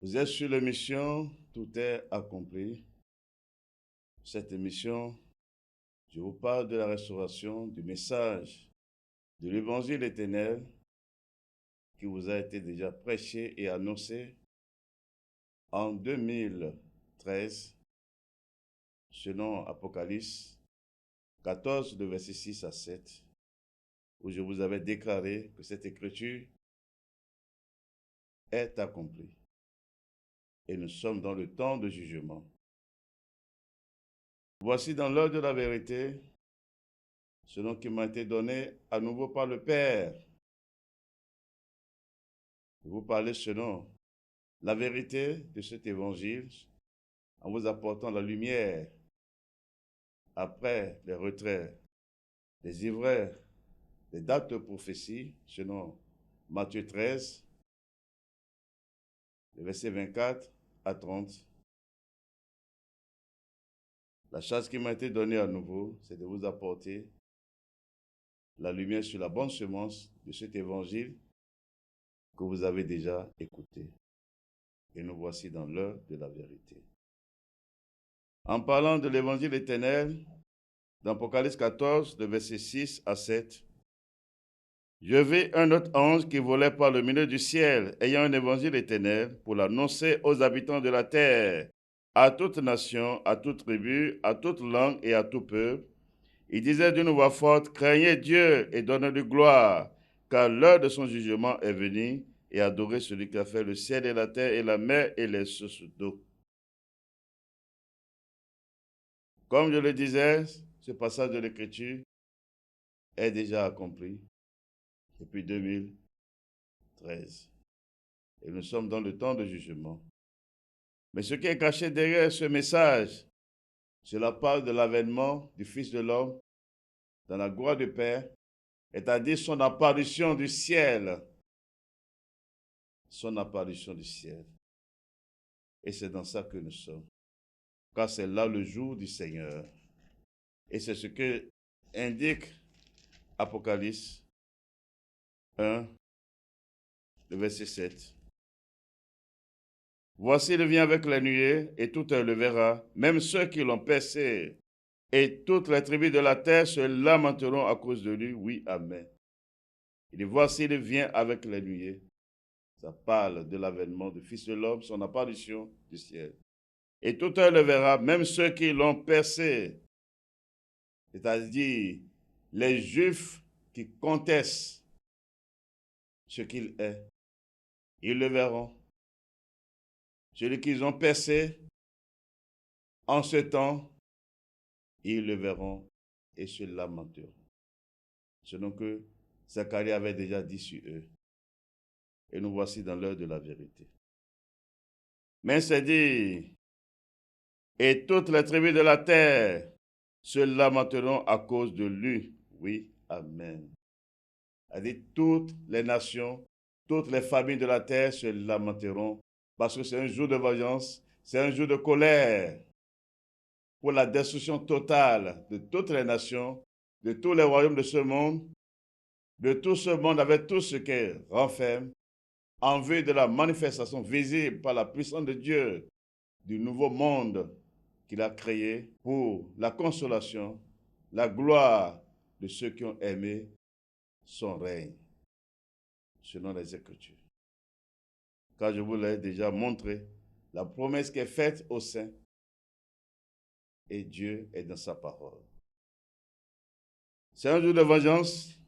Vous êtes sur l'émission Tout est accompli. Cette émission, je vous parle de la restauration du message de l'évangile éternel qui vous a été déjà prêché et annoncé en 2013 selon Apocalypse 14, de verset 6 à 7, où je vous avais déclaré que cette écriture est accomplie. Et nous sommes dans le temps de jugement. Voici dans l'heure de la vérité, selon qui m'a été donné à nouveau par le Père. Je vous parler selon la vérité de cet évangile en vous apportant la lumière après les retraits des ivraires, des dates de prophétie, selon Matthieu 13, les versets 24 à 30. La charge qui m'a été donnée à nouveau, c'est de vous apporter la lumière sur la bonne semence de cet évangile que vous avez déjà écouté. Et nous voici dans l'heure de la vérité. En parlant de l'évangile éternel, dans Apocalypse 14, de versets 6 à 7, je vis un autre ange qui volait par le milieu du ciel, ayant un évangile éternel pour l'annoncer aux habitants de la terre, à toute nation, à toute tribu, à toute langue et à tout peuple. Il disait d'une voix forte, craignez Dieu et donnez-lui gloire, car l'heure de son jugement est venue, et adorez celui qui a fait le ciel et la terre et la mer et les sources d'eau. Comme je le disais, ce passage de l'Écriture est déjà accompli depuis 2013. Et nous sommes dans le temps de jugement. Mais ce qui est caché derrière ce message, cela parle de l'avènement du Fils de l'homme dans la gloire du Père, c'est-à-dire son apparition du ciel. Son apparition du ciel. Et c'est dans ça que nous sommes. Car c'est là le jour du Seigneur. Et c'est ce que indique Apocalypse 1, le verset 7. Voici, il vient avec les nuées, et tout le verra, même ceux qui l'ont percé. Et toutes les tribus de la terre se lamenteront à cause de lui. Oui, amen. Il dit, voici, il vient avec les nuées. Ça parle de l'avènement du Fils de l'homme, son apparition du ciel. Et tout le verra, même ceux qui l'ont percé. C'est-à-dire les Juifs qui contestent ce qu'il est. Ils le verront. Celui qu'ils ont percé en ce temps, ils le verront et se lamenteront. Selon que Zacharie avait déjà dit sur eux. Et nous voici dans l'heure de la vérité. Mais c'est dit, et toutes les tribus de la terre se lamenteront à cause de lui. Oui, amen. C'est-à-dire toutes les nations, toutes les familles de la terre se lamenteront parce que c'est un jour de vengeance, c'est un jour de colère pour la destruction totale de toutes les nations, de tous les royaumes de ce monde, de tout ce monde avec tout ce qu'elle renferme, en vue de la manifestation visible par la puissance de Dieu du nouveau monde qu'il a créé pour la consolation, la gloire de ceux qui ont aimé son règne, selon les Écritures. Car je vous l'ai déjà montré, la promesse qui est faite aux saints, et Dieu est dans sa parole. C'est un jour de vengeance.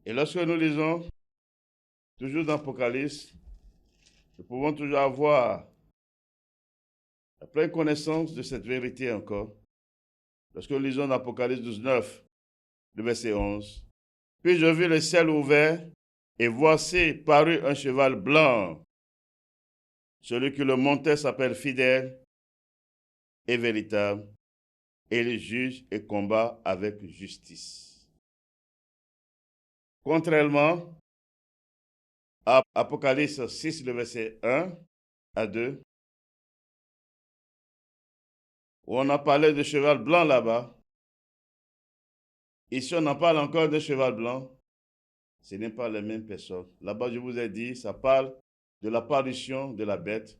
Et lorsque nous lisons, toujours dans l'Apocalypse, nous pouvons toujours avoir la pleine connaissance de cette vérité encore. Lorsque nous lisons dans l'Apocalypse 19, le verset 11, « Puis je vis le ciel ouvert, et voici parut un cheval blanc. Celui qui le montait s'appelle Fidèle et Véritable, et il juge et combat avec justice. » Contrairement à Apocalypse 6, le verset 1 à 2, où on a parlé de cheval blanc là-bas, ici on en parle encore de cheval blanc, ce n'est pas les mêmes personnes. Là-bas, je vous ai dit, ça parle de la parution de la bête,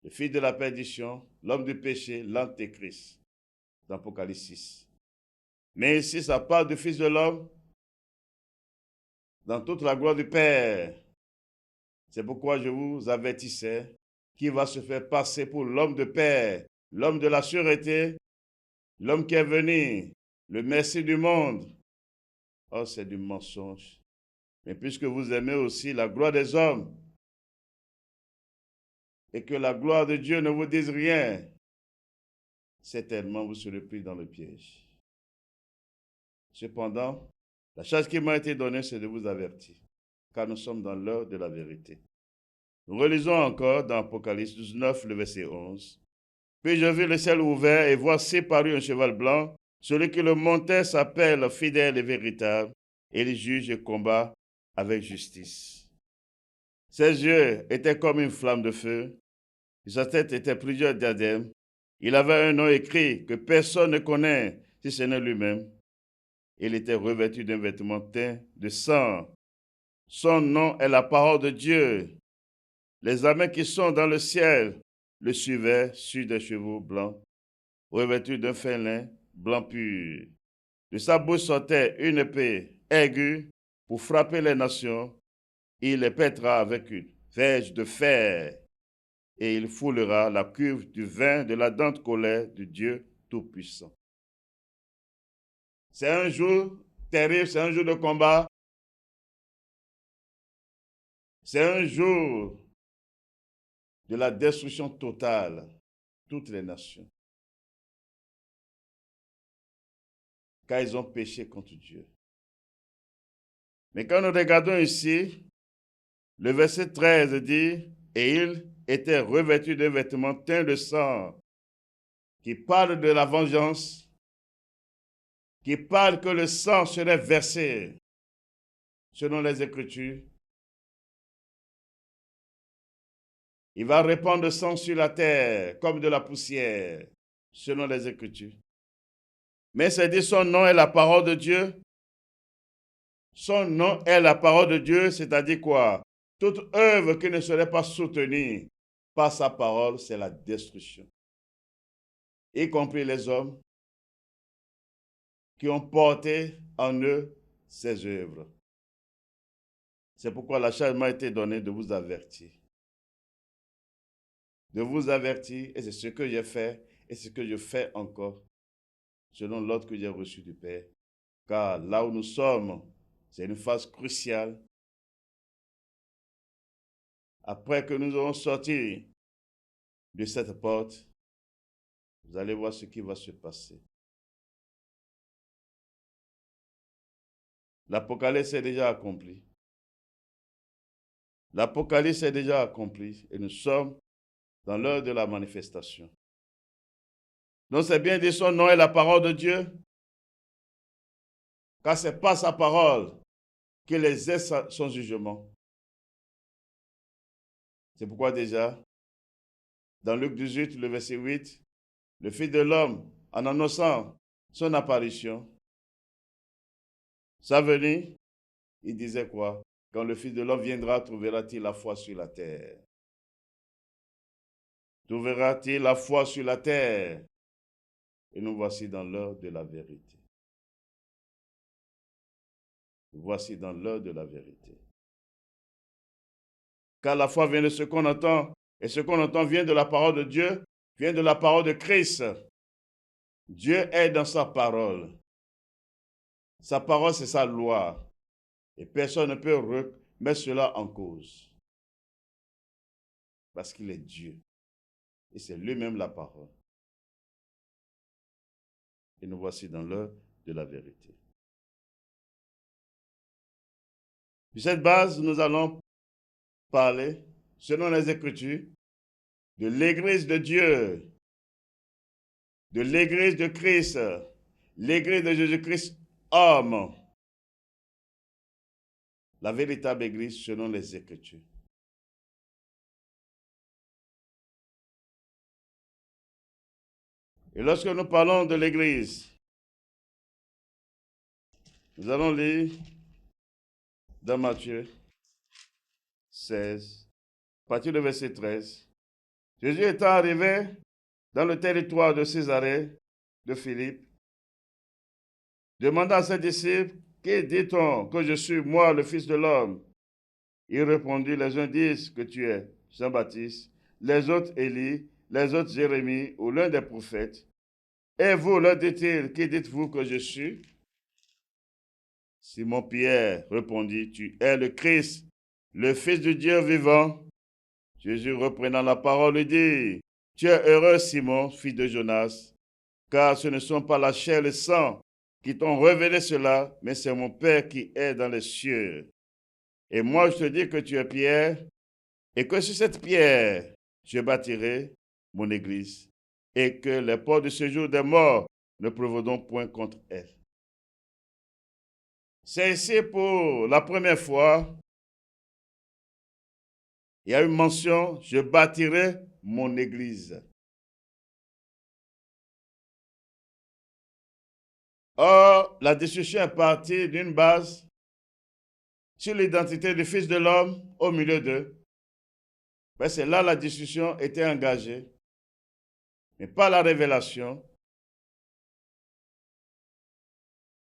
le fils de la perdition, l'homme du péché, l'antéchrist, dans Apocalypse 6. Mais ici, ça parle du Fils de l'homme dans toute la gloire du Père. C'est pourquoi je vous avertissais qu'il va se faire passer pour l'homme de paix, l'homme de la sûreté, l'homme qui est venu, le Messie du monde. Oh, c'est du mensonge. Mais puisque vous aimez aussi la gloire des hommes et que la gloire de Dieu ne vous dise rien, certainement vous serez pris dans le piège. Cependant, la charge qui m'a été donnée, c'est de vous avertir, car nous sommes dans l'heure de la vérité. Nous relisons encore dans Apocalypse 19, le verset 11. Puis je vis le ciel ouvert et voici parut un cheval blanc. Celui qui le montait s'appelle fidèle et véritable, et il juge et combat avec justice. Ses yeux étaient comme une flamme de feu, et sa tête était plusieurs diadèmes. Il avait un nom écrit que personne ne connaît, si ce n'est lui-même. Il était revêtu d'un vêtement teint de sang. Son nom est la parole de Dieu. Les armées qui sont dans le ciel le suivaient sur des chevaux blancs, revêtus d'un fin lin blanc pur. De sa bouche sortait une épée aiguë pour frapper les nations. Il les pètera avec une verge de fer, et il foulera la cuve du vin de la dente colère de Dieu Tout-Puissant. C'est un jour terrible, c'est un jour de combat. C'est un jour de la destruction totale, toutes les nations. Car ils ont péché contre Dieu. Mais quand nous regardons ici, le verset 13 dit, et il était revêtu d'un vêtement teint de sang, qui parle de la vengeance, qui parle que le sang serait versé, selon les Écritures. Il va répandre le sang sur la terre comme de la poussière, selon les Écritures. Mais c'est dit, son nom est la parole de Dieu. Son nom est la parole de Dieu, c'est-à-dire quoi? Toute œuvre qui ne serait pas soutenue par sa parole, c'est la destruction. Y compris les hommes qui ont porté en eux ces œuvres. C'est pourquoi la charge m'a été donnée de vous avertir. De vous avertir, et c'est ce que j'ai fait, et ce que je fais encore, selon l'ordre que j'ai reçu du Père. Car là où nous sommes, c'est une phase cruciale. Après que nous aurons sorti de cette porte, vous allez voir ce qui va se passer. L'Apocalypse est déjà accompli. L'Apocalypse est déjà accompli et nous sommes dans l'heure de la manifestation. Donc c'est bien dit, son nom est la parole de Dieu, car c'est par sa parole qu'il exerce son jugement. C'est pourquoi déjà, dans Luc 18, le verset 8, le Fils de l'homme, en annonçant son apparition, sa venue, il disait quoi? Quand le Fils de l'homme viendra, trouvera-t-il la foi sur la terre? Trouvera-t-il la foi sur la terre? Et nous voici dans l'heure de la vérité. Nous voici dans l'heure de la vérité. Car la foi vient de ce qu'on entend, et ce qu'on entend vient de la parole de Dieu, vient de la parole de Christ. Dieu est dans sa parole. Sa parole, c'est sa loi. Et personne ne peut remettre cela en cause. Parce qu'il est Dieu. Et c'est lui-même la parole. Et nous voici dans l'heure de la vérité. Sur cette base, nous allons parler, selon les Écritures, de l'Église de Dieu, de l'Église de Christ, l'Église de Jésus-Christ, homme. La véritable Église selon les Écritures. Et lorsque nous parlons de l'Église, nous allons lire dans Matthieu 16, à partir du verset 13. Jésus étant arrivé dans le territoire de Césarée de Philippe, demanda à ses disciples, qui dit-on que je suis, moi, le Fils de l'homme? Il répondit, les uns disent que tu es Jean-Baptiste, les autres Élie, les autres Jérémie ou l'un des prophètes. Et vous, leur dit-il, qui dites-vous que je suis? Simon-Pierre répondit, tu es le Christ, le Fils du Dieu vivant. Jésus reprenant la parole lui dit, tu es heureux Simon, fils de Jonas, car ce ne sont pas la chair et le sang qui t'ont révélé cela, mais c'est mon Père qui est dans les cieux. Et moi je te dis que tu es Pierre, et que sur cette pierre je bâtirai mon église, et que les portes de ce jour des morts ne prévaudront point contre elle. C'est ici pour la première fois, il y a une mention, je bâtirai mon église. Or, la discussion est partie d'une base sur l'identité du Fils de l'homme au milieu d'eux. Ben, c'est là la discussion était engagée, mais pas la révélation.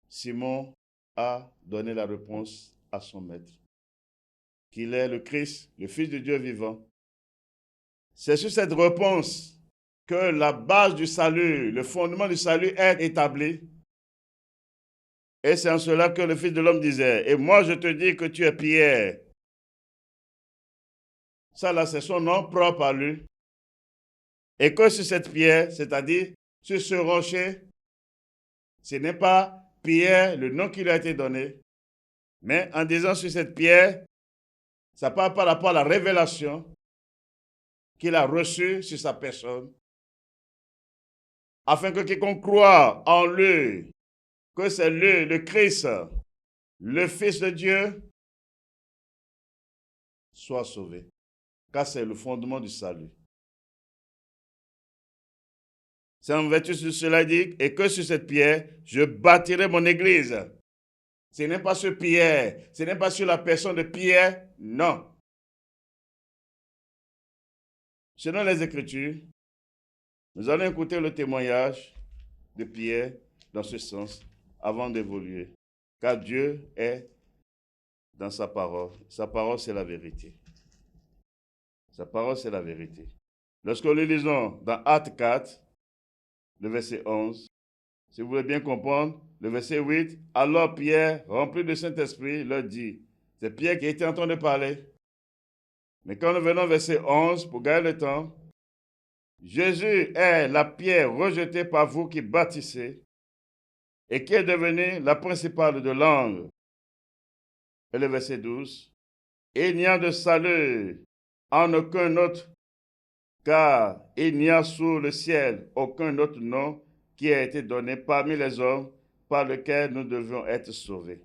Simon a donné la réponse à son maître, qu'il est le Christ, le Fils de Dieu vivant. C'est sur cette réponse que la base du salut, le fondement du salut est établi. Et c'est en cela que le Fils de l'homme disait, et moi je te dis que tu es Pierre. Ça là, c'est son nom propre à lui. Et que sur cette pierre, c'est-à-dire sur ce rocher, ce n'est pas Pierre, le nom qui lui a été donné, mais en disant sur cette pierre, ça parle par rapport à la révélation qu'il a reçue sur sa personne, afin que quiconque croit en lui, que c'est lui, le Christ, le Fils de Dieu, soit sauvé. Car c'est le fondement du salut. C'est en vertu de cela dit, et que sur cette pierre, je bâtirai mon église. Ce n'est pas sur Pierre, ce n'est pas sur la personne de Pierre, non. Selon les Écritures, nous allons écouter le témoignage de Pierre dans ce sens avant d'évoluer. Car Dieu est dans sa parole. Sa parole, c'est la vérité. Sa parole, c'est la vérité. Lorsque nous lisons dans Actes 4, le verset 11, si vous voulez bien comprendre, le verset 8, alors Pierre, rempli de Saint-Esprit, leur dit, c'est Pierre qui était en train de parler. Mais quand nous venons au verset 11, pour gagner le temps, Jésus est la pierre rejetée par vous qui bâtissez et qui est devenue la principale de l'angle. Et le verset 12, il n'y a de salut en aucun autre, car il n'y a sous le ciel aucun autre nom qui a été donné parmi les hommes par lequel nous devions être sauvés.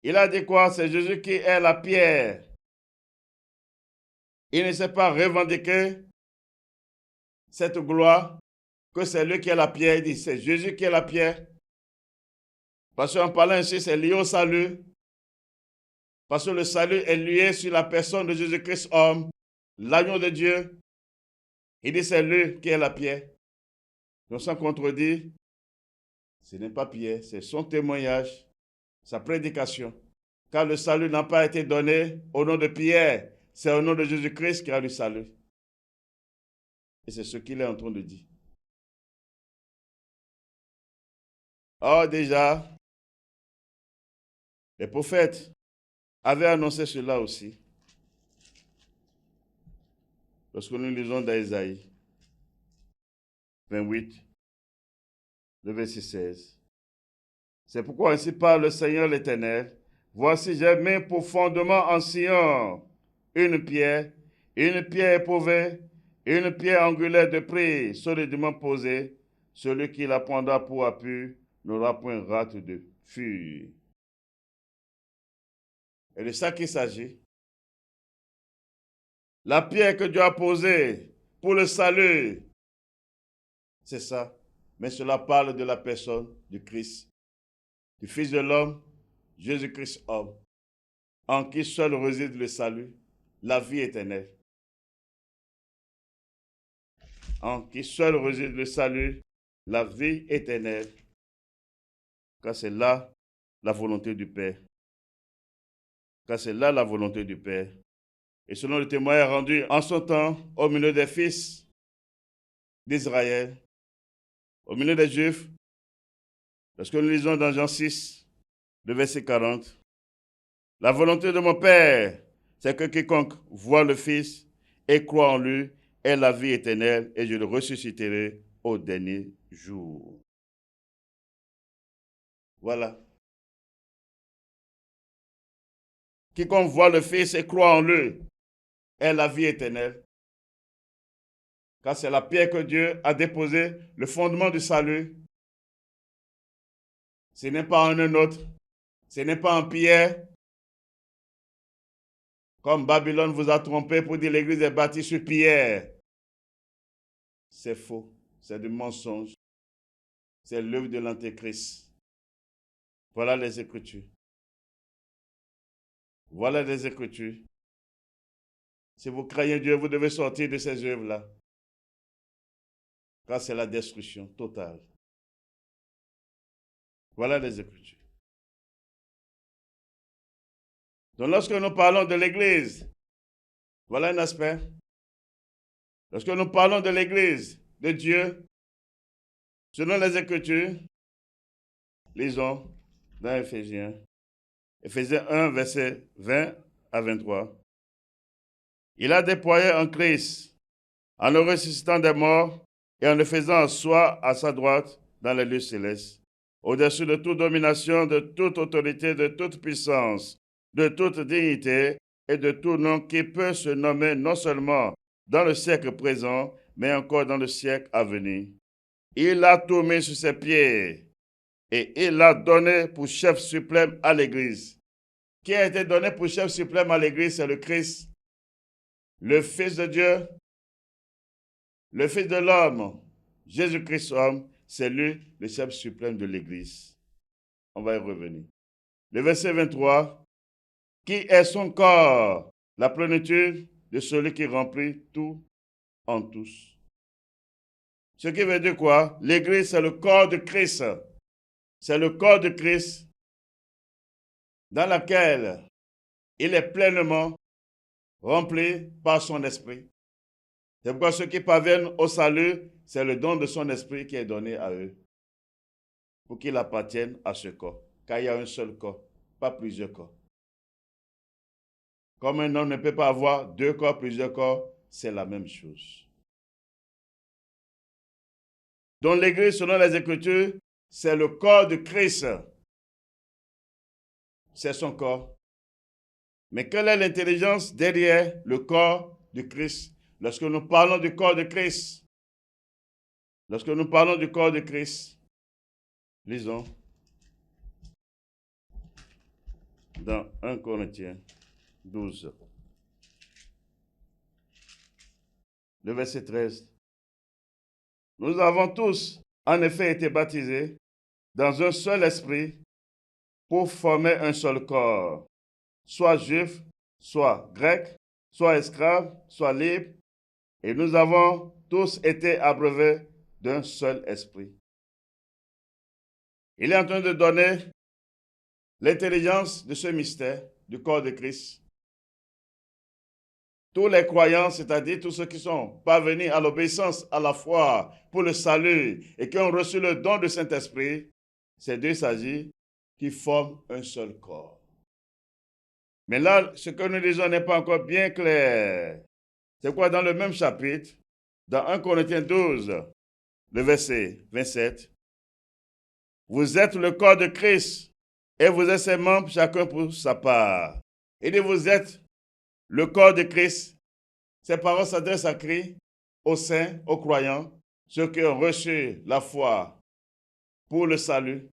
Il a dit quoi? C'est Jésus qui est la pierre. Il ne s'est pas revendiqué cette gloire que c'est lui qui est la pierre. Il dit c'est Jésus qui est la pierre. Parce qu'en parlant ainsi, c'est lié au salut. Parce que le salut est lié sur la personne de Jésus-Christ homme, l'agneau de Dieu. Il dit c'est lui qui est la pierre. Donc sans contredire, ce n'est pas Pierre, c'est son témoignage, sa prédication. Car le salut n'a pas été donné au nom de Pierre, c'est au nom de Jésus-Christ qui a le salut. Et c'est ce qu'il est en train de dire. Or déjà, les prophètes avaient annoncé cela aussi. Lorsque nous lisons dans Isaïe 28, le verset 16. C'est pourquoi ainsi parle le Seigneur l'Éternel. Voici, j'ai mis pour fondement en Sion une pierre éprouvée, une pierre angulaire de prix, solidement posée. Celui qui la prendra pour appui n'aura point rate de fuir. Et de ça qu'il s'agit. La pierre que Dieu a posée pour le salut, c'est ça. Mais cela parle de la personne du Christ, du Fils de l'homme, Jésus-Christ homme, en qui seul réside le salut, la vie éternelle. En qui seul réside le salut, la vie éternelle. Car c'est là la volonté du Père. Car c'est là la volonté du Père. Et selon le témoignage rendu en son temps au milieu des fils d'Israël, au milieu des Juifs, lorsque nous lisons dans Jean 6, le verset 40, la volonté de mon Père, c'est que quiconque voit le Fils et croit en lui ait la vie éternelle, et je le ressusciterai au dernier jour. Voilà. Quiconque voit le Fils et croit en lui ait la vie éternelle. Car c'est la pierre que Dieu a déposée, le fondement du salut. Ce n'est pas un autre, ce n'est pas en pierre. Comme Babylone vous a trompé pour dire l'église est bâtie sur pierre. C'est faux, c'est du mensonge. C'est l'œuvre de l'Antéchrist. Voilà les Écritures. Voilà les Écritures. Si vous croyez Dieu, vous devez sortir de ces œuvres-là. Car c'est la destruction totale. Voilà les Écritures. Donc lorsque nous parlons de l'Église, voilà un aspect. Lorsque nous parlons de l'Église de Dieu, selon les Écritures, lisons dans Éphésiens. Éphésiens 1, verset 20 à 23. Il a déployé en Christ, en le ressuscitant des morts et en le faisant asseoir à sa droite dans les lieux célestes, au-dessus de toute domination, de toute autorité, de toute puissance, de toute dignité et de tout nom qui peut se nommer non seulement dans le siècle présent, mais encore dans le siècle à venir. Il a tout mis sur ses pieds et il l'a donné pour chef suprême à l'Église. Qui a été donné pour chef suprême à l'Église, c'est le Christ, le Fils de Dieu, le Fils de l'homme, Jésus-Christ homme, c'est lui le chef suprême de l'Église. On va y revenir. Le verset 23, qui est son corps, la plénitude de celui qui remplit tout en tous. Ce qui veut dire quoi? L'Église, c'est le corps de Christ. C'est le corps de Christ dans lequel il est pleinement rempli par son esprit. C'est pourquoi ceux qui parviennent au salut, c'est le don de son esprit qui est donné à eux pour qu'ils appartiennent à ce corps. Car il y a un seul corps, pas plusieurs corps. Comme un homme ne peut pas avoir deux corps, plusieurs corps, c'est la même chose. Donc l'Église, selon les Écritures, c'est le corps de Christ. C'est son corps. Mais quelle est l'intelligence derrière le corps de Christ? Lorsque nous parlons du corps de Christ, lisons dans 1 Corinthiens 12, le verset 13. Nous avons tous, en effet, été baptisés dans un seul esprit pour former un seul corps, soit juif, soit grec, soit esclave, soit libre, et nous avons tous été abreuvés d'un seul esprit. Il est en train de donner l'intelligence de ce mystère du corps de Christ. Tous les croyants, c'est-à-dire tous ceux qui sont parvenus à l'obéissance, à la foi, pour le salut, et qui ont reçu le don du Saint-Esprit, c'est d'eux s'agit qui forment un seul corps. Mais là, ce que nous disons n'est pas encore bien clair. C'est quoi dans le même chapitre, dans 1 Corinthiens 12, le verset 27, vous êtes le corps de Christ et vous êtes ses membres, chacun pour sa part. Il dit, vous êtes le corps de Christ. Ces paroles s'adressent à Christ, aux saints, aux croyants, ceux qui ont reçu la foi pour le salut,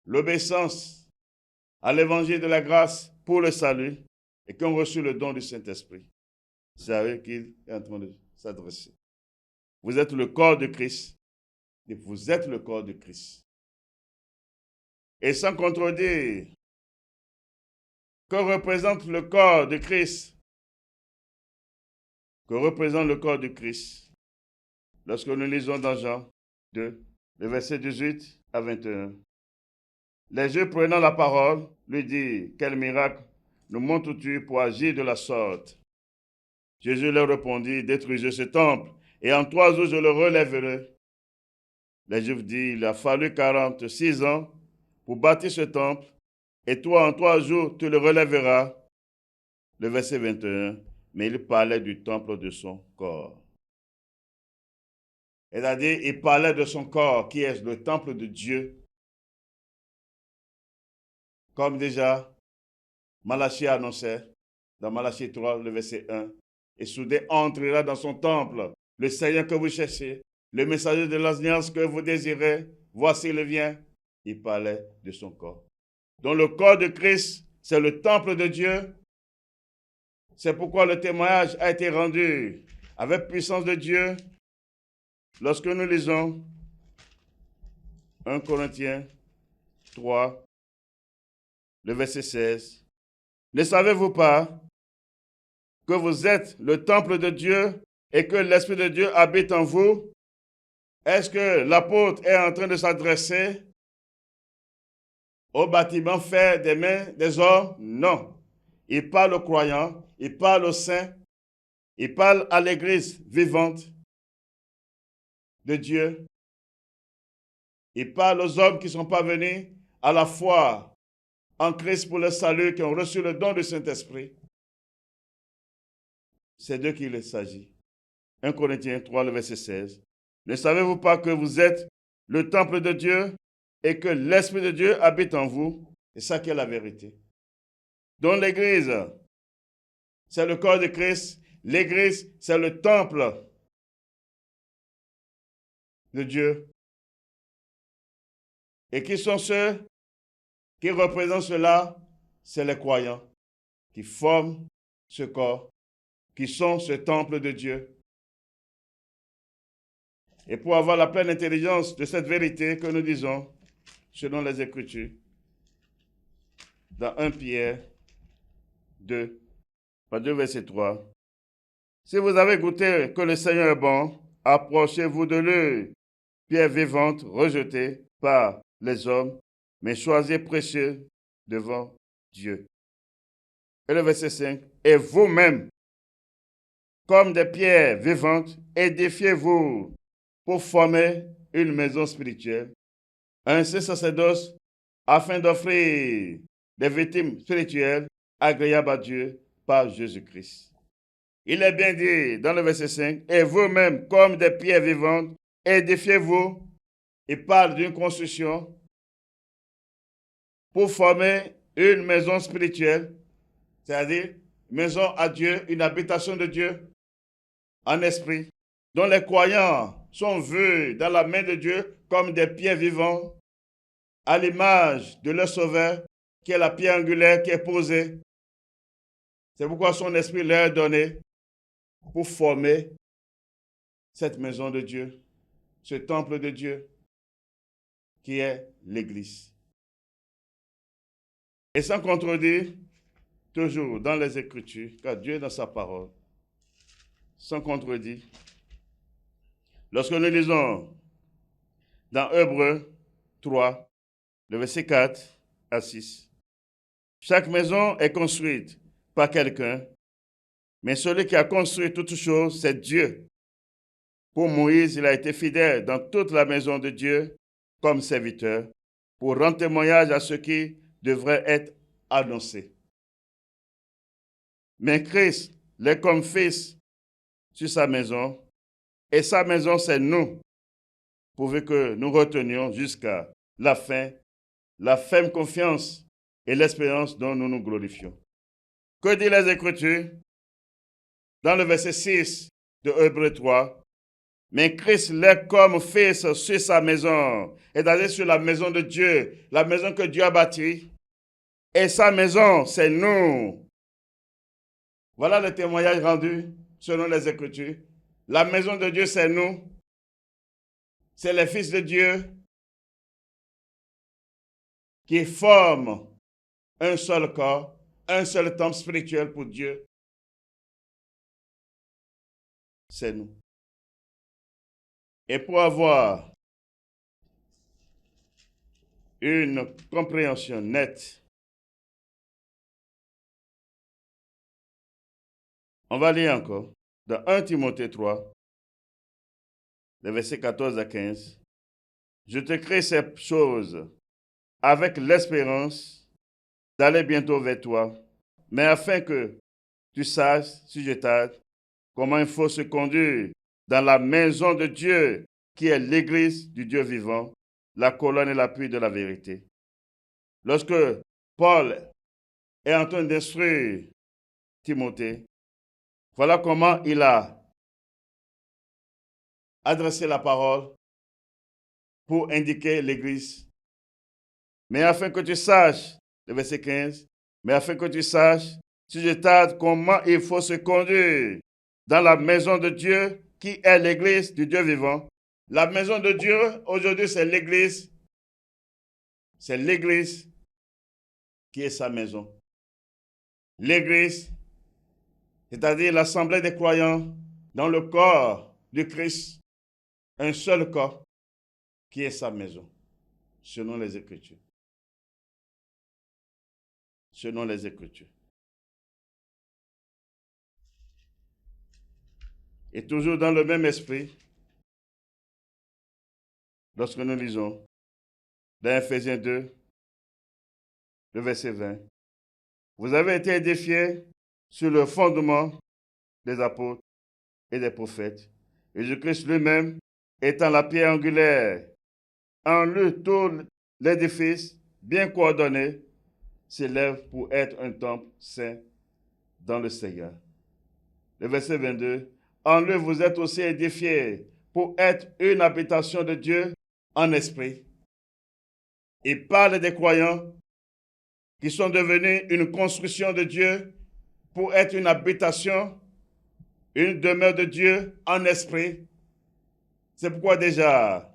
l'obéissance à l'évangile de la grâce pour le salut et qui ont reçu le don du Saint-Esprit. C'est à eux qu'il est en train de s'adresser. Vous êtes le corps de Christ et vous êtes le corps de Christ. Et sans contredire, que représente le corps de Christ? que représente le corps du Christ lorsque nous lisons dans Jean 2, le verset 18 à 21. Les Juifs prenant la parole lui disent: quel miracle nous montres-tu pour agir de la sorte? Jésus leur répondit: détruisez ce temple, et en 3 jours je le relèverai. Les Juifs dirent: il a fallu 46 ans pour bâtir ce temple, et toi en 3 jours tu le relèveras. Le verset 21, mais il parlait du temple de son corps. C'est-à-dire, il parlait de son corps, qui est le temple de Dieu. Comme déjà Malachie annonçait, dans Malachie 3, le verset 1, et soudain entrera dans son temple le Seigneur que vous cherchez, le messager de l'alliance que vous désirez, voici il vient. Il parlait de son corps. Donc le corps de Christ, c'est le temple de Dieu. C'est pourquoi le témoignage a été rendu avec puissance de Dieu. Lorsque nous lisons 1 Corinthiens 3, le verset 16, ne savez-vous pas que vous êtes le temple de Dieu et que l'Esprit de Dieu habite en vous? Est-ce que l'apôtre est en train de s'adresser au bâtiment fait des mains des hommes? Non. Il parle aux croyants, il parle aux saints, il parle à l'église vivante de Dieu. Il parle aux hommes qui sont parvenus à la foi en Christ pour le salut, qui ont reçu le don du Saint-Esprit. C'est d'eux qu'il s'agit. 1 Corinthiens 3, le verset 16. Ne savez-vous pas que vous êtes le temple de Dieu et que l'Esprit de Dieu habite en vous? C'est ça qui est la vérité. Donc l'Église, c'est le corps de Christ. L'Église, c'est le temple de Dieu. Et qui sont ceux qui représentent cela? C'est les croyants qui forment ce corps, qui sont ce temple de Dieu. Et pour avoir la pleine intelligence de cette vérité que nous disons, selon les Écritures, dans 1 Pierre 2, verset 3, si vous avez goûté que le Seigneur est bon, approchez-vous de lui, pierre vivante rejetée par les hommes, mais choisie précieuse devant Dieu. Et le verset 5, et vous-même, comme des pierres vivantes, édifiez-vous pour former une maison spirituelle, un saint sacerdoce, afin d'offrir des victimes spirituelles agréables à Dieu par Jésus-Christ. Il est bien dit dans le verset 5, et vous-même, comme des pierres vivantes, édifiez-vous. Il parle d'une construction pour former une maison spirituelle, c'est-à-dire une maison à Dieu, une habitation de Dieu en esprit, dont les croyants sont vus dans la main de Dieu comme des pierres vivantes, à l'image de leur Sauveur, qui est la pierre angulaire qui est posée. C'est pourquoi son esprit leur est donné pour former cette maison de Dieu, ce temple de Dieu, qui est l'Église. Et sans contredire, toujours dans les Écritures, car Dieu est dans sa parole, sans contredire, lorsque nous lisons dans Hébreux 3, le verset 4 à 6, chaque maison est construite par quelqu'un, mais celui qui a construit toutes choses, c'est Dieu. Pour Moïse, il a été fidèle dans toute la maison de Dieu comme serviteur, pour rendre témoignage à ce qui devrait être annoncé. Mais Christ l'est comme fils sur sa maison, et sa maison, c'est nous, pourvu que nous retenions jusqu'à la fin la ferme confiance et l'espérance dont nous nous glorifions. Que dit les Écritures? Dans le verset 6 de Hébreux 3, mais Christ l'est comme fils sur sa maison, c'est-à-dire sur la maison de Dieu, la maison que Dieu a bâtie. Et sa maison, c'est nous. Voilà le témoignage rendu selon les Écritures. La maison de Dieu, c'est nous. C'est les fils de Dieu qui forment un seul corps, un seul temple spirituel pour Dieu. c'est nous. Et pour avoir une compréhension nette, on va lire encore dans 1 Timothée 3, les versets 14 à 15. Je te crée ces choses avec l'espérance d'aller bientôt vers toi, mais afin que tu saches, si je tarde, comment il faut se conduire dans la maison de Dieu, qui est l'église du Dieu vivant, la colonne et l'appui de la vérité. Lorsque Paul est en train d'instruire Timothée, voilà comment il a adressé la parole pour indiquer l'église. Mais afin que tu saches, le verset 15, mais afin que tu saches, si je tarde, comment il faut se conduire dans la maison de Dieu, qui est l'église du Dieu vivant. La maison de Dieu, aujourd'hui, c'est l'église. C'est l'église qui est sa maison. L'église, c'est-à-dire l'assemblée des croyants dans le corps du Christ, un seul corps, qui est sa maison, selon les Écritures. Selon les Écritures. Et toujours dans le même esprit, lorsque nous lisons dans Ephésiens 2, le verset 20, vous avez été édifiés sur le fondement des apôtres et des prophètes, et Jésus-Christ lui-même étant la pierre angulaire. En lui, tout l'édifice, bien coordonné, s'élève pour être un temple saint dans le Seigneur. Le verset 22, en lui, vous êtes aussi édifiés pour être une habitation de Dieu en esprit. Il parle des croyants qui sont devenus une construction de Dieu pour être une habitation, une demeure de Dieu en esprit. C'est pourquoi déjà,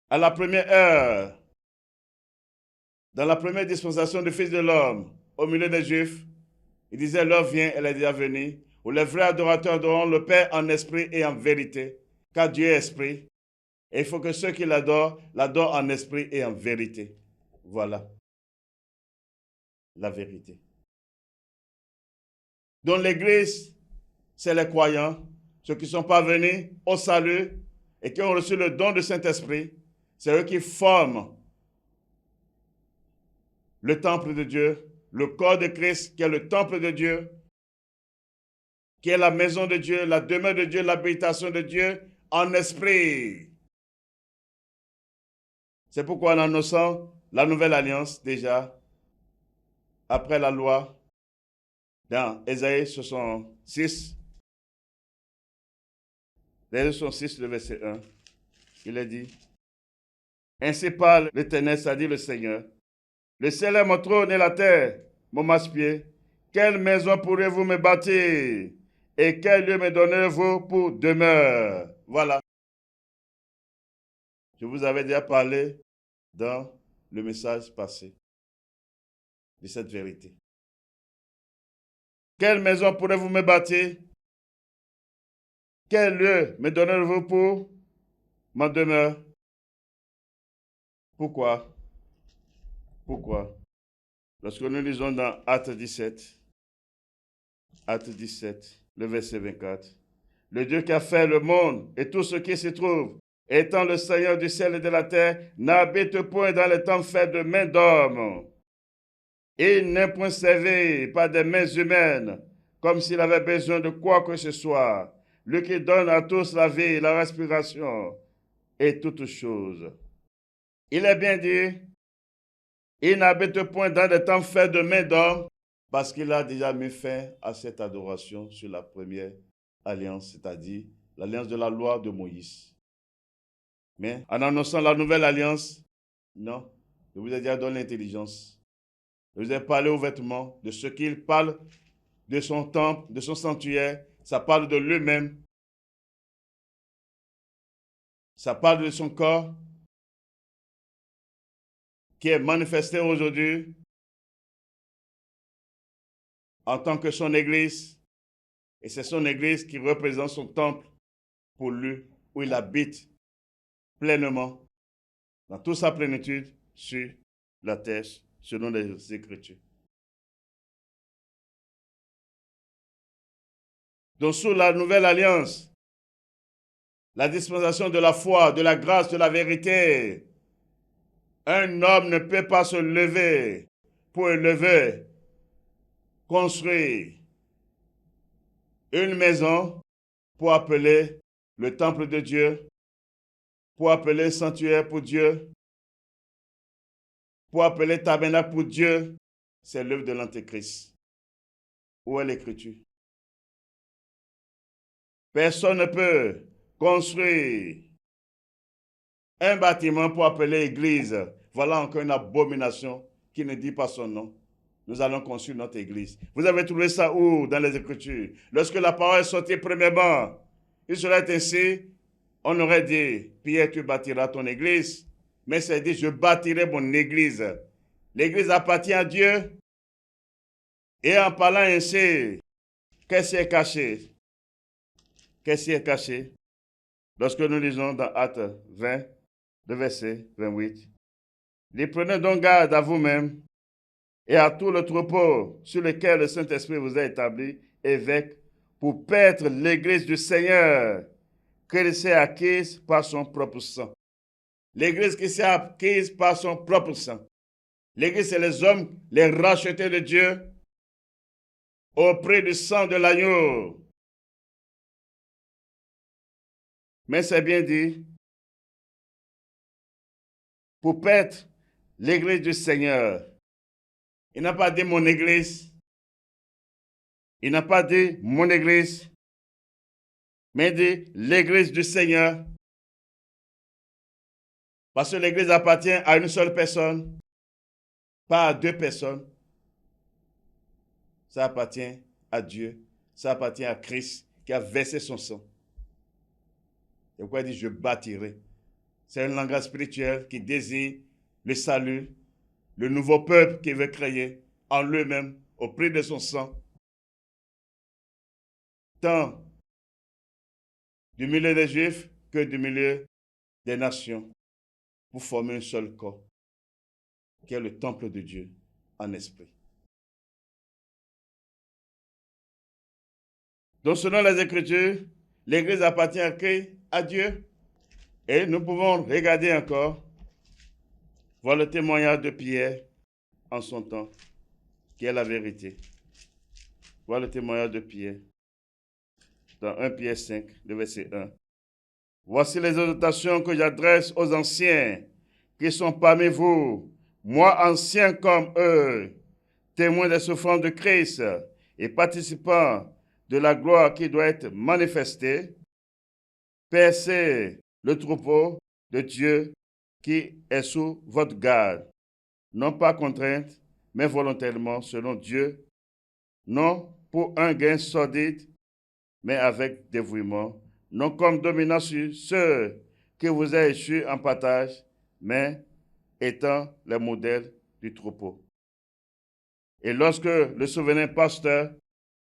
à la première heure, dans la première dispensation du Fils de l'homme, au milieu des Juifs, il disait, l'heure vient, elle est déjà venue, où les vrais adorateurs adoreront le Père en esprit et en vérité, car Dieu est esprit. Et il faut que ceux qui l'adorent en esprit et en vérité. Voilà la vérité. Donc l'Église, c'est les croyants, ceux qui sont parvenus au salut et qui ont reçu le don du Saint-Esprit. C'est eux qui forment le temple de Dieu, le corps de Christ qui est le temple de Dieu, qui est la maison de Dieu, la demeure de Dieu, l'habitation de Dieu en esprit. C'est pourquoi en annonçant la nouvelle alliance déjà, après la loi, dans Ésaïe 66, Ésaïe 66, le verset 1, il est dit, ainsi parle l'Éternel, c'est-à-dire le Seigneur, le ciel est mon trône et la terre, mon masse-pied. Quelle maison pourrez-vous me bâtir? Et quel lieu me donnerez-vous pour demeure? Voilà. Je vous avais déjà parlé dans le message passé de cette vérité. Quelle maison pourrez-vous me bâtir? Quel lieu me donnerez-vous pour ma demeure? Pourquoi? Pourquoi? Lorsque nous lisons dans Acte 17, le verset 24, le Dieu qui a fait le monde et tout ce qui s'y trouve, étant le Seigneur du ciel et de la terre, n'habite point dans les temps faits de main d'homme. Il n'est point servi par des mains humaines, comme s'il avait besoin de quoi que ce soit. Lui qui donne à tous la vie, la respiration et toutes choses. Il est bien dit, il n'habite point dans des temps faits de main d'homme, parce qu'il a déjà mis fin à cette adoration sur la première alliance, c'est-à-dire l'alliance de la loi de Moïse. Mais en annonçant la nouvelle alliance, non, je vous ai déjà donné l'intelligence. Je vous ai parlé ouvertement de ce qu'il parle de son temple, de son sanctuaire. Ça parle de lui-même. Ça parle de son corps qui est manifesté aujourd'hui en tant que son Église. Et c'est son Église qui représente son temple pour lui, où il habite pleinement, dans toute sa plénitude, sur la terre, selon les Écritures. Donc, sous la nouvelle alliance, la dispensation de la foi, de la grâce, de la vérité, un homme ne peut pas se lever pour élever, construire une maison pour appeler le temple de Dieu, pour appeler sanctuaire pour Dieu, pour appeler tabernacle pour Dieu. C'est l'œuvre de l'Antéchrist. Où est l'Écriture? Personne ne peut construire un bâtiment pour appeler église. Voilà encore une abomination qui ne dit pas son nom. Nous allons construire notre église. Vous avez trouvé ça où dans les Écritures? Lorsque la parole est sortie premièrement, il serait ainsi, on aurait dit, Pierre, tu bâtiras ton église. Mais c'est dit, je bâtirai mon église. L'église appartient à Dieu. Et en parlant ainsi, qu'est-ce qui est caché? Qu'est-ce qui est caché? Lorsque nous lisons dans Actes 20, le verset 28, « Prenez donc garde à vous-même et à tout le troupeau sur lequel le Saint-Esprit vous a établi évêque pour paître l'église du Seigneur, qu'elle s'est acquise par son propre sang. » L'église qui s'est acquise par son propre sang. L'église, c'est les hommes, les rachetés de Dieu, au prix du sang de l'agneau. Mais c'est bien dit, pour paître l'église du Seigneur. Il n'a pas dit mon église. Il n'a pas dit mon église, mais il dit l'église du Seigneur. Parce que l'église appartient à une seule personne, pas à deux personnes. Ça appartient à Dieu, ça appartient à Christ qui a versé son sang. Et pourquoi il dit je bâtirai? C'est un langage spirituel qui désigne le salut, le nouveau peuple qu'il veut créer en lui-même au prix de son sang. Tant du milieu des Juifs que du milieu des nations, pour former un seul corps, qui est le temple de Dieu en esprit. Donc, selon les Écritures, l'Église appartient à qui? À Dieu. Et nous pouvons regarder encore, voir le témoignage de Pierre en son temps, qui est la vérité. Voir le témoignage de Pierre dans 1 Pierre 5, le verset 1. Voici les exhortations que j'adresse aux anciens qui sont parmi vous, moi ancien comme eux, témoins des souffrances de Christ et participants de la gloire qui doit être manifestée. Percez le troupeau de Dieu qui est sous votre garde, non pas contrainte, mais volontairement selon Dieu, non pour un gain sordide, mais avec dévouement, non comme dominant sur ceux qui vous ont échus en partage, mais étant les modèles du troupeau. Et lorsque le souverain pasteur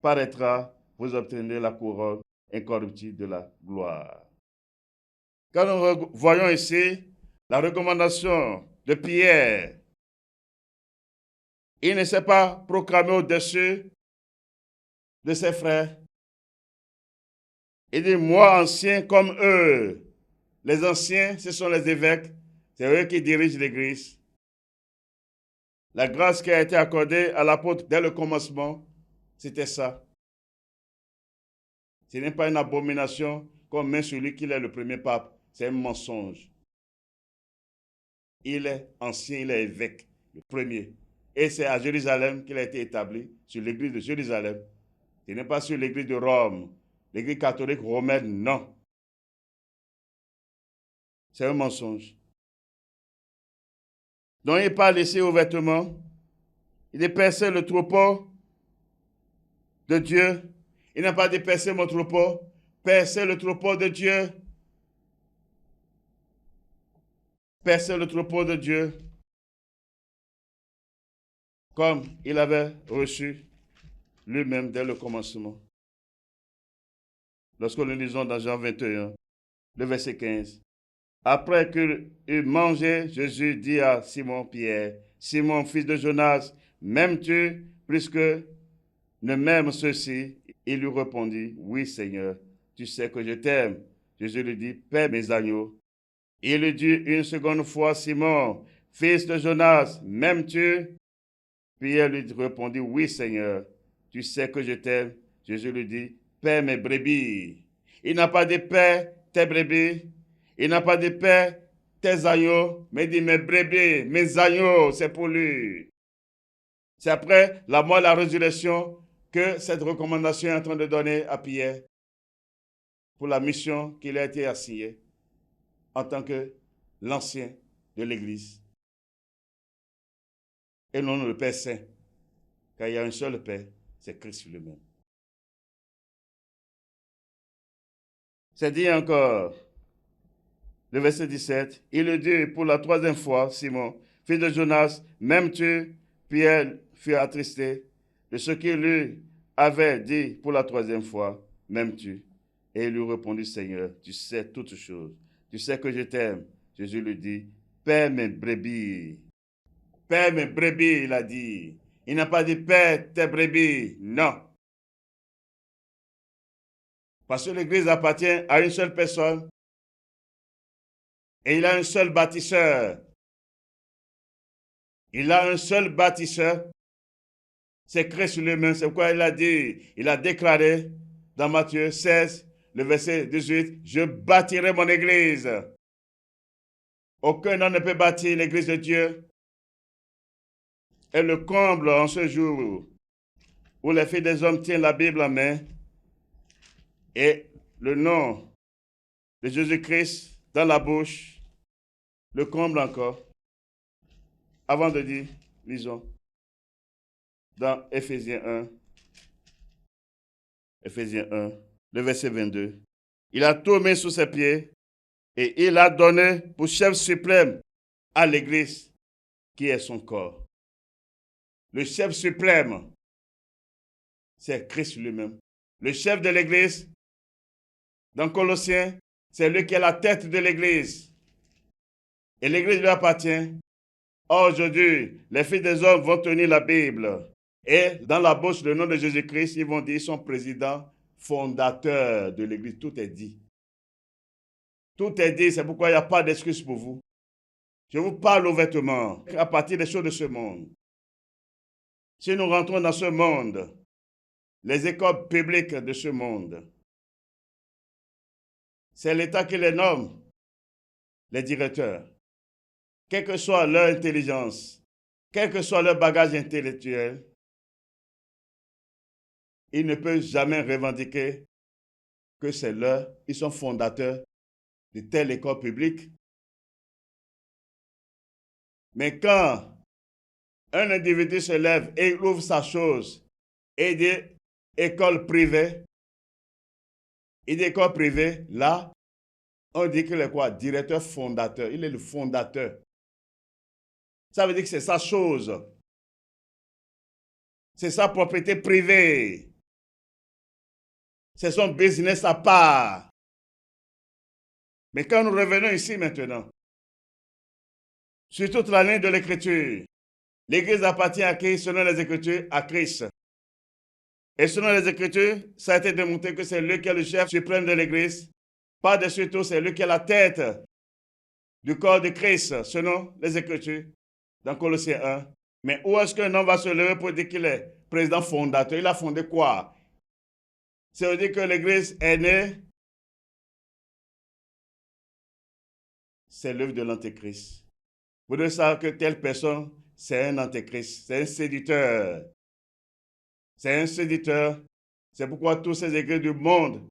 paraîtra, vous obtiendrez la couronne incorruptible de la gloire. Quand nous voyons ici la recommandation de Pierre, il ne s'est pas proclamé au-dessus de ses frères. Il dit, moi ancien comme eux. Les anciens, ce sont les évêques. C'est eux qui dirigent l'Église. La grâce qui a été accordée à l'apôtre dès le commencement, c'était ça. Ce n'est pas une abomination qu'on met sur lui qu'il est le premier pape. C'est un mensonge. Il est ancien, il est évêque, le premier. Et c'est à Jérusalem qu'il a été établi, sur l'église de Jérusalem. Ce n'est pas sur l'église de Rome. L'église catholique romaine, non. C'est un mensonge. Donc il parle ici ouvertement. Il dit percer le troupeau de Dieu. Il n'a pas dit percer mon troupeau. Percer le troupeau de Dieu. Percer le troupeau de Dieu. Comme il avait reçu lui-même dès le commencement. lorsque nous lisons dans Jean 21, le verset 15. Après qu'il eut mangé, Jésus dit à Simon-Pierre, « Simon, fils de Jonas, m'aimes-tu plus que ne m'aiment ceux-ci » Il lui répondit, « Oui, Seigneur, tu sais que je t'aime. » Jésus lui dit, « Paie mes agneaux. » Il lui dit une seconde fois, « Simon, fils de Jonas, m'aimes-tu » Pierre lui répondit, « Oui, Seigneur, tu sais que je t'aime. » Jésus lui dit, « Paie mes brebis. » Il n'a pas dit, « Paie tes brebis. » Il n'a pas dit, « Paie tes agneaux. » Mais il dit, « Mes brebis, mes agneaux, c'est pour lui. » C'est après la mort et la résurrection que cette recommandation est en train de donner à Pierre pour la mission qu'il a été assignée en tant que l'ancien de l'Église. Et non le Père Saint, car il y a un seul Père, c'est Christ lui-même. C'est dit encore, le verset 17, il le dit pour la troisième fois, Simon, fils de Jonas, m'aimes-tu? Pierre fut attristé de ce qu'il lui avait dit pour la troisième fois, m'aimes-tu? Et il lui répondit, Seigneur, tu sais toutes choses, tu sais que je t'aime. Jésus lui dit, paie mes brebis. Paie mes brebis, il a dit. Il n'a pas dit, paie tes brebis. Non. Parce que l'Église appartient à une seule personne et il a un seul bâtisseur. Il a un seul bâtisseur. C'est Christ lui-même. C'est pourquoi il a dit, il a déclaré dans Matthieu 16, le verset 18, je bâtirai mon Église. Aucun homme ne peut bâtir l'Église de Dieu. Et le comble en ce jour où les filles des hommes tiennent la Bible en main et le nom de Jésus-Christ dans la bouche, le comble encore. Avant de dire, lisons, dans Éphésiens 1, le verset 22. Il a tout mis sous ses pieds et il a donné pour chef suprême à l'Église qui est son corps. Le chef suprême, c'est Christ lui-même. Le chef de l'Église, dans Colossiens, c'est lui qui est la tête de l'Église. Et l'Église lui appartient. Aujourd'hui, les filles des hommes vont tenir la Bible. Et dans la bouche, le nom de Jésus-Christ, ils vont dire son président, fondateur de l'Église. Tout est dit. Tout est dit, c'est pourquoi il n'y a pas d'excuse pour vous. Je vous parle ouvertement à partir des choses de ce monde. Si nous rentrons dans ce monde, les écoles publiques de ce monde, c'est l'État qui les nomme, les directeurs. Quelle que soit leur intelligence, quel que soit leur bagage intellectuel, ils ne peuvent jamais revendiquer que c'est leur, ils sont fondateurs de telle école publique. Mais quand un individu se lève et ouvre sa chose et dit école privée, là, on dit qu'il est quoi? Directeur fondateur. Il est le fondateur. Ça veut dire que c'est sa chose. C'est sa propriété privée. C'est son business à part. Mais quand nous revenons ici maintenant, sur toute la ligne de l'Écriture, l'Église appartient à qui selon les Écritures? À Christ. Et selon les Écritures, ça a été démontré que c'est lui qui est le chef suprême de l'Église. Par-dessus tout, c'est lui qui est la tête du corps de Christ, selon les Écritures, dans Colossiens 1. Mais où est-ce qu'un homme va se lever pour dire qu'il est président fondateur? Il a fondé quoi? Ça veut dire que l'Église est née. C'est l'œuvre de l'Antéchrist. Vous devez savoir que telle personne, c'est un Antéchrist, c'est un séducteur. C'est un séducteur. C'est pourquoi tous ces églises du monde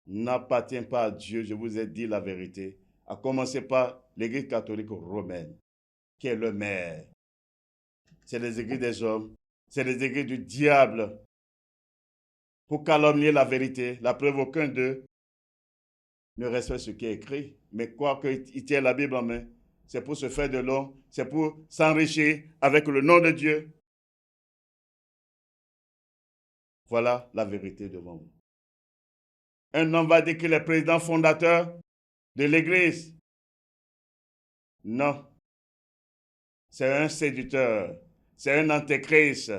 n'appartiennent pas à Dieu. Je vous ai dit la vérité. À commencer par l'Église catholique romaine, qui est le maire. C'est les églises des hommes. C'est les églises du diable. Pour calomnier la vérité. La preuve, aucun d'eux ne respecte ce qui est écrit. Mais quoi qu'il tienne la Bible en main, c'est pour se faire de l'or. C'est pour s'enrichir avec le nom de Dieu. Voilà la vérité devant vous. Un homme va dire qu'il est président fondateur de l'Église. Non. C'est un séducteur. C'est un antéchrist.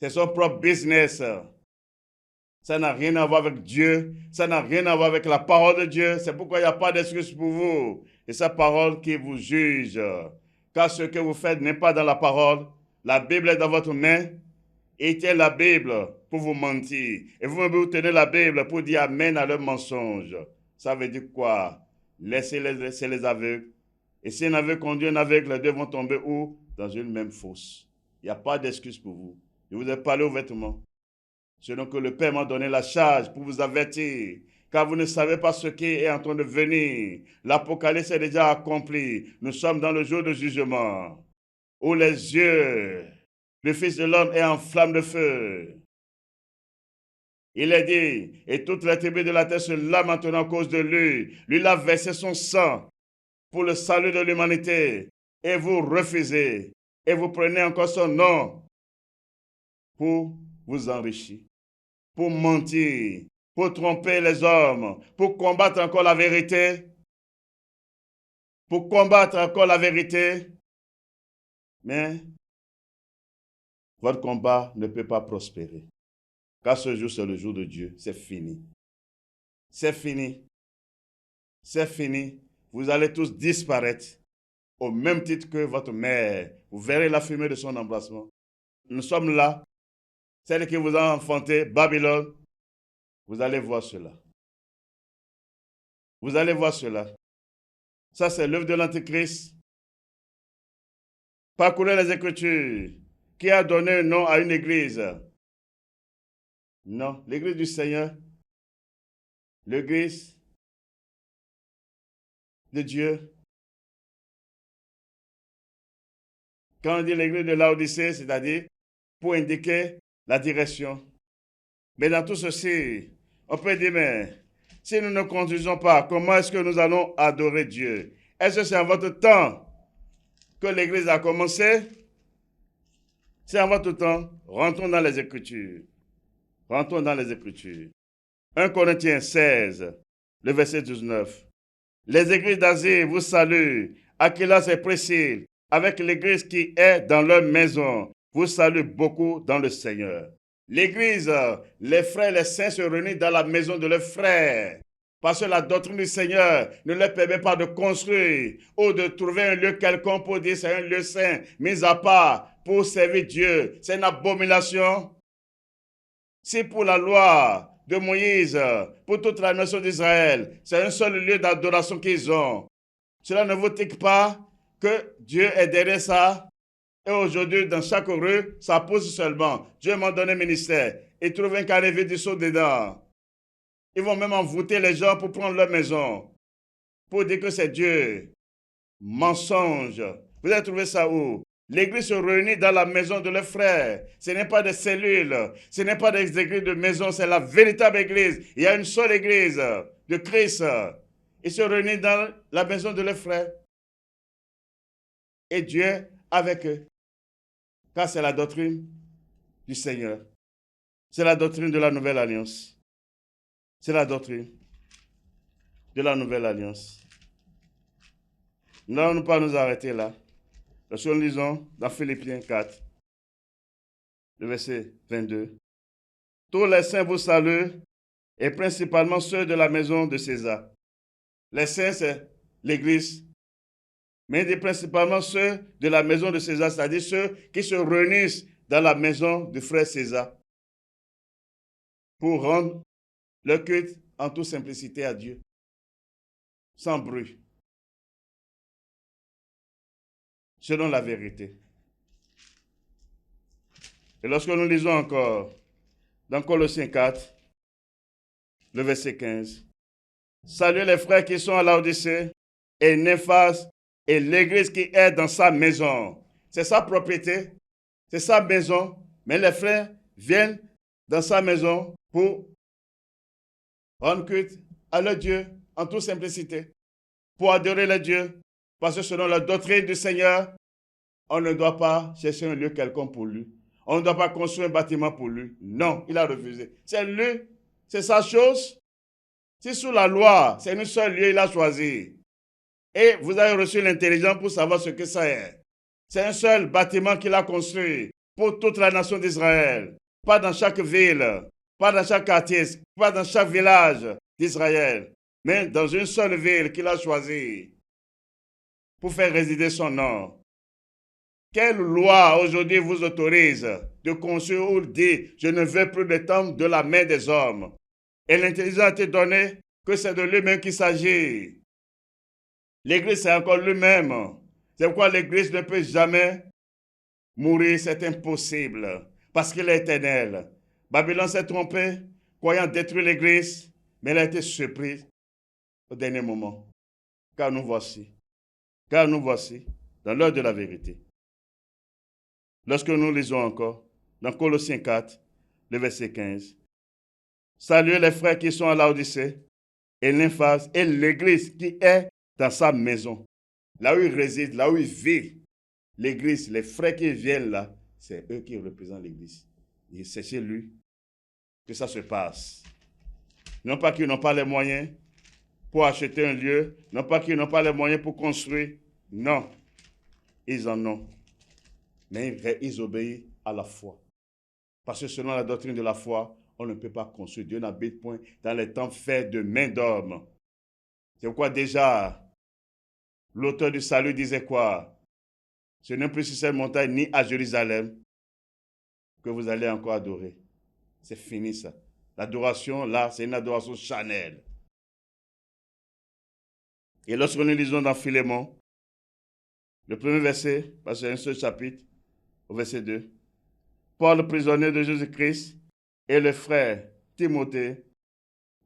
C'est son propre business. Ça n'a rien à voir avec Dieu. Ça n'a rien à voir avec la parole de Dieu. C'est pourquoi il n'y a pas d'excuse pour vous. C'est sa parole qui vous juge. Car ce que vous faites n'est pas dans la parole. La Bible est dans votre main. Et tient la Bible pour vous mentir. Et vous-même, vous tenez la Bible pour dire amen à leurs mensonges. Ça veut dire quoi? Laissez les aveugles. Et si un aveugle conduit un aveugle, les deux vont tomber où? Dans une même fosse. Il n'y a pas d'excuse pour vous. Je vous ai parlé ouvertement. Selon que le Père m'a donné la charge pour vous avertir, car vous ne savez pas ce qui est en train de venir. L'Apocalypse est déjà accompli. Nous sommes dans le jour de jugement, où les yeux, le Fils de l'homme est en flamme de feu. Il est dit, et toutes les tribus de la terre se lamentent maintenant à cause de lui. Lui, il a versé son sang pour le salut de l'humanité. Et vous refusez. Et vous prenez encore son nom pour vous enrichir, pour mentir, pour tromper les hommes, pour combattre encore la vérité. Pour combattre encore la vérité. Mais votre combat ne peut pas prospérer. Car ce jour, c'est le jour de Dieu. C'est fini. C'est fini. C'est fini. Vous allez tous disparaître au même titre que votre mère. Vous verrez la fumée de son embrassement. Nous sommes là. Celle qui vous a enfanté, Babylone. Vous allez voir cela. Vous allez voir cela. Ça, c'est l'œuvre de l'Antéchrist. Parcourez les Écritures. Qui a donné un nom à une église? Non, l'église du Seigneur. L'église de Dieu. Quand on dit l'église de Laodicée, c'est-à-dire pour indiquer la direction. Mais dans tout ceci, on peut dire, mais si nous ne conduisons pas, comment est-ce que nous allons adorer Dieu? Est-ce que c'est en votre temps que l'église a commencé? C'est en votre temps. Rentrons dans les Écritures. Rentrons dans les Écritures. 1 Corinthiens 16, le verset 19. Les églises d'Asie vous saluent. Aquilas et Priscille, avec l'église qui est dans leur maison, vous saluent beaucoup dans le Seigneur. L'église, les frères, les saints se réunissent dans la maison de leurs frères. Parce que la doctrine du Seigneur ne leur permet pas de construire ou de trouver un lieu quelconque pour dire c'est un lieu saint, mis à part pour servir Dieu. C'est une abomination. Si pour la loi de Moïse, pour toute la nation d'Israël, c'est un seul lieu d'adoration qu'ils ont, cela ne vous dit pas que Dieu est derrière ça? Et aujourd'hui, dans chaque rue, ça pousse seulement. Dieu m'a donné un ministère. Ils trouvent un carré vide du saut dedans. Ils vont même envoûter les gens pour prendre leur maison. Pour dire que c'est Dieu. Mensonge. Vous avez trouvé ça où? L'église se réunit dans la maison de leurs frères. Ce n'est pas des cellules. Ce n'est pas des églises de maison. C'est la véritable église. Il y a une seule église de Christ. Ils se réunissent dans la maison de leurs frères. Et Dieu avec eux. Car c'est la doctrine du Seigneur. C'est la doctrine de la nouvelle alliance. C'est la doctrine de la nouvelle alliance. Nous n'allons pas nous arrêter là. Lorsque nous lisons dans Philippiens 4, le verset 22. Tous les saints vous saluent, et principalement ceux de la maison de César. Les saints, c'est l'église. Mais il dit principalement ceux de la maison de César, c'est-à-dire ceux qui se réunissent dans la maison du frère César pour rendre le culte en toute simplicité à Dieu, sans bruit, selon la vérité. Et lorsque nous lisons encore dans Colossiens 4, le verset 15, saluez les frères qui sont à Laodicée et Néphas et l'église qui est dans sa maison. C'est sa propriété, c'est sa maison, mais les frères viennent dans sa maison pour rendre culte à leur Dieu en toute simplicité, pour adorer le Dieu, parce que selon la doctrine du Seigneur, on ne doit pas chercher un lieu quelconque pour lui. On ne doit pas construire un bâtiment pour lui. Non, il a refusé. C'est lui c'est sa chose. Si sous la loi, c'est un seul lieu, il a choisi. Et vous avez reçu l'intelligence pour savoir ce que ça est. C'est un seul bâtiment qu'il a construit pour toute la nation d'Israël. Pas dans chaque ville, pas dans chaque quartier, pas dans chaque village d'Israël, mais dans une seule ville qu'il a choisie pour faire résider son nom. Quelle loi aujourd'hui vous autorise de construire ou dit « Je ne veux plus de temple de la main des hommes » et l'intelligence a été donnée que c'est de lui-même qu'il s'agit. L'Église, c'est encore lui-même. C'est pourquoi l'Église ne peut jamais mourir, c'est impossible, parce qu'il est éternel. Babylone s'est trompée, croyant détruire l'Église, mais elle a été surprise au dernier moment. Car nous voici dans l'heure de la vérité. Lorsque nous lisons encore, dans Colossiens 4, le verset 15, « Saluez les frères qui sont à Laodicée, et Nymphase, et l'Église qui est dans sa maison. » Là où il réside, là où il vit, l'Église, les frères qui viennent là, c'est eux qui représentent l'Église. Et c'est chez lui que ça se passe. Non pas qu'ils n'ont pas les moyens pour acheter un lieu, non pas qu'ils n'ont pas les moyens pour construire. Non, ils en ont. Mais ils obéissent à la foi. Parce que selon la doctrine de la foi, on ne peut pas construire. Dieu n'habite point dans les temps faits de main d'homme. C'est pourquoi déjà, l'auteur du salut disait quoi? Ce n'est plus sur cette montagne ni à Jérusalem que vous allez encore adorer. C'est fini ça. L'adoration, là, c'est une adoration charnelle. Et lorsque nous lisons dans Philémon, le premier verset, parce que c'est un seul chapitre, au verset 2, Paul, prisonnier de Jésus-Christ, et le frère Timothée,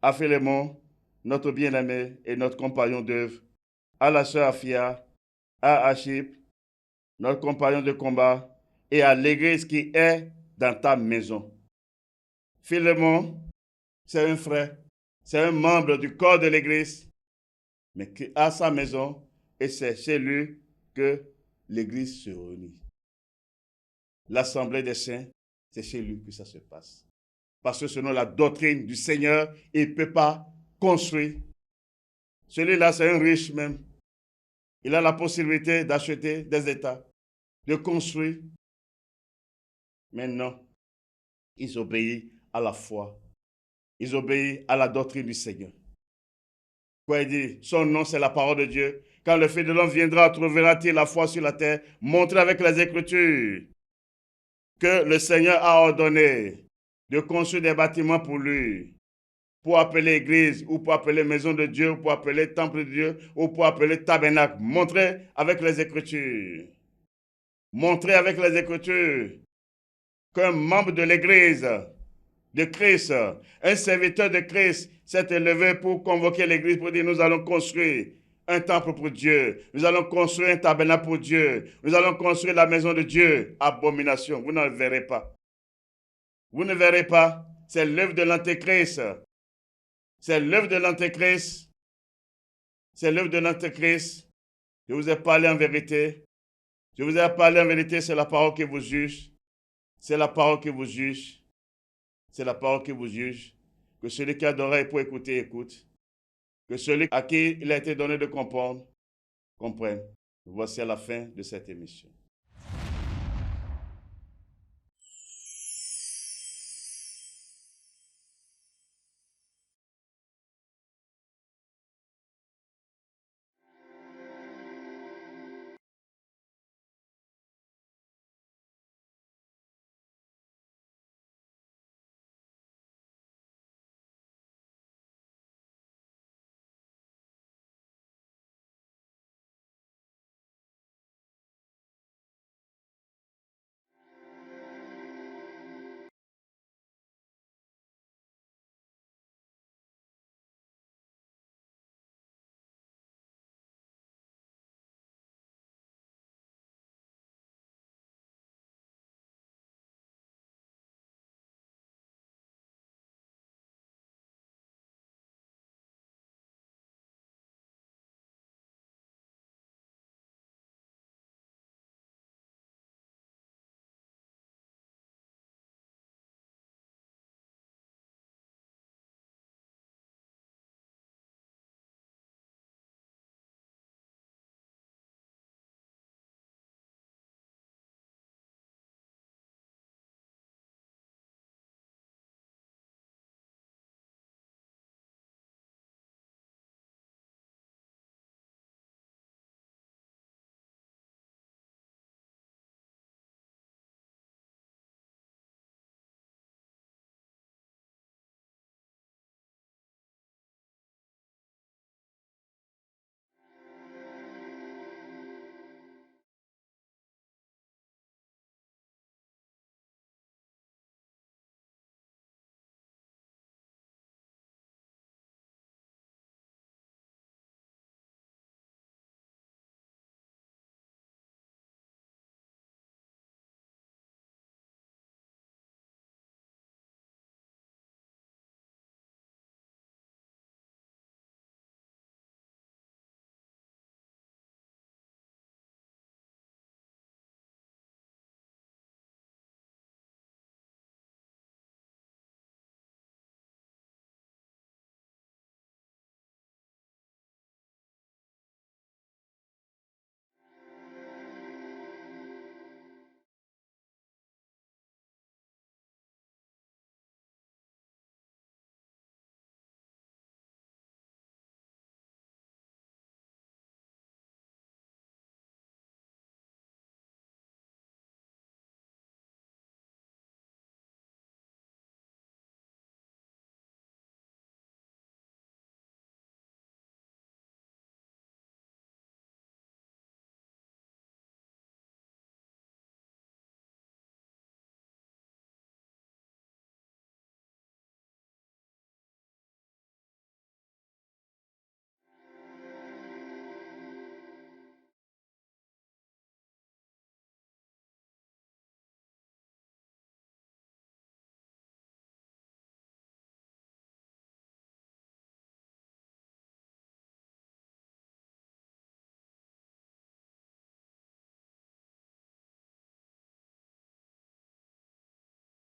à Philémon, notre bien-aimé et notre compagnon d'œuvre, à la sœur Aphia, à Archippe, notre compagnon de combat, et à l'Église qui est dans ta maison. Philémon, c'est un frère, c'est un membre du corps de l'Église, mais qui a sa maison, et c'est chez lui que l'Église se réunit. L'assemblée des saints, c'est chez lui que ça se passe. Parce que selon la doctrine du Seigneur, il ne peut pas construire. Celui-là, c'est un riche même. Il a la possibilité d'acheter des États, de construire. Mais non, ils obéissent à la foi. Ils obéissent à la doctrine du Seigneur. Quoi il dit? Son nom, c'est la parole de Dieu. Quand le Fils de l'homme viendra, trouvera-t-il la foi sur la terre? Montrez avec les Écritures que le Seigneur a ordonné de construire des bâtiments pour lui, pour appeler église, ou pour appeler maison de Dieu, ou pour appeler temple de Dieu, ou pour appeler tabernacle. Montrez avec les Écritures. Montrez avec les Écritures qu'un membre de l'Église de Christ, un serviteur de Christ, s'est élevé pour convoquer l'Église pour dire nous allons construire un temple pour Dieu, nous allons construire un tabernacle pour Dieu, nous allons construire la maison de Dieu. Abomination, vous ne le verrez pas. Vous ne verrez pas, c'est l'œuvre de l'Antéchrist. C'est l'œuvre de l'Antéchrist. C'est l'œuvre de l'Antéchrist. Je vous ai parlé en vérité. Je vous ai parlé en vérité, c'est la parole qui vous juge. C'est la parole qui vous juge. C'est la parole qui vous juge. Que celui qui a d'oreilles pour écouter, écoute. Que celui à qui il a été donné de comprendre, comprenne. Voici à la fin de cette émission.